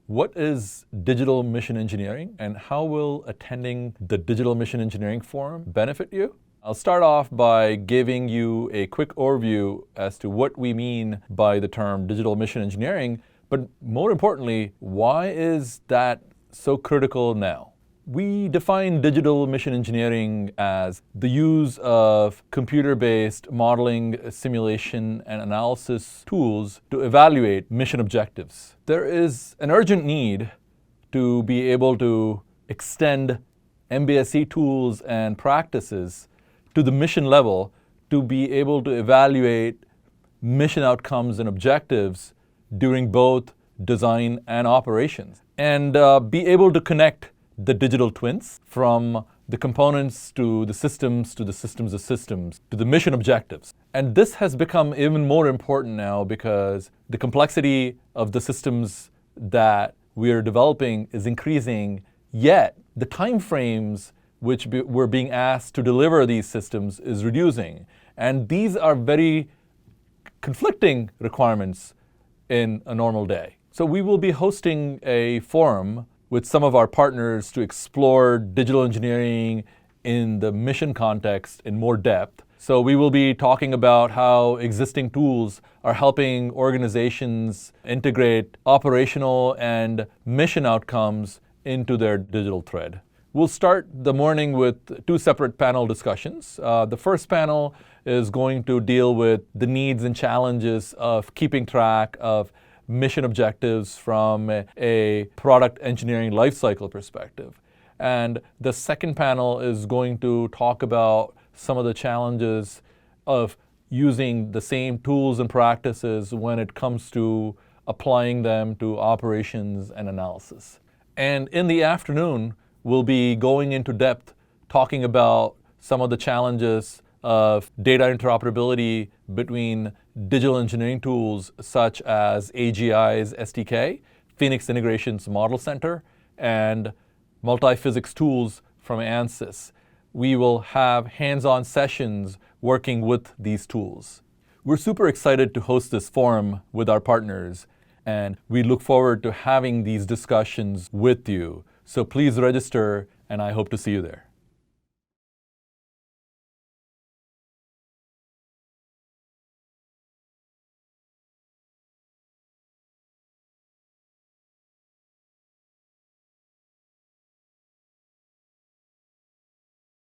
What is digital mission engineering and how will attending the Digital Mission Engineering Forum benefit you? I'll start off by giving you a quick overview as to what we mean by the term digital mission engineering, but more importantly, why is that so critical now? We define digital mission engineering as the use of computer-based modeling, simulation, and analysis tools to evaluate mission objectives. There is an urgent need to be able to extend MBSE tools and practices to the mission level to be able to evaluate mission outcomes and objectives during both design and operations, and be able to connect the digital twins from the components to the systems of systems to the mission objectives. And this has become even more important now because the complexity of the systems that we are developing is increasing, yet the time frames which we're being asked to deliver these systems is reducing. And these are very conflicting requirements in a normal day. So we will be hosting a forum with some of our partners to explore digital engineering in the mission context in more depth. So we will be talking about how existing tools are helping organizations integrate operational and mission outcomes into their digital thread. We'll start the morning with two separate panel discussions. The first panel is going to deal with the needs and challenges of keeping track of mission objectives from a product engineering lifecycle perspective. And the second panel is going to talk about some of the challenges of using the same tools and practices when it comes to applying them to operations and analysis. And in the afternoon, we'll be going into depth talking about some of the challenges of data interoperability between digital engineering tools such as AGI's SDK, Phoenix Integration's Model Center, and multi-physics tools from Ansys. We will have hands-on sessions working with these tools. We're super excited to host this forum with our partners, and we look forward to having these discussions with you. So please register, and I hope to see you there.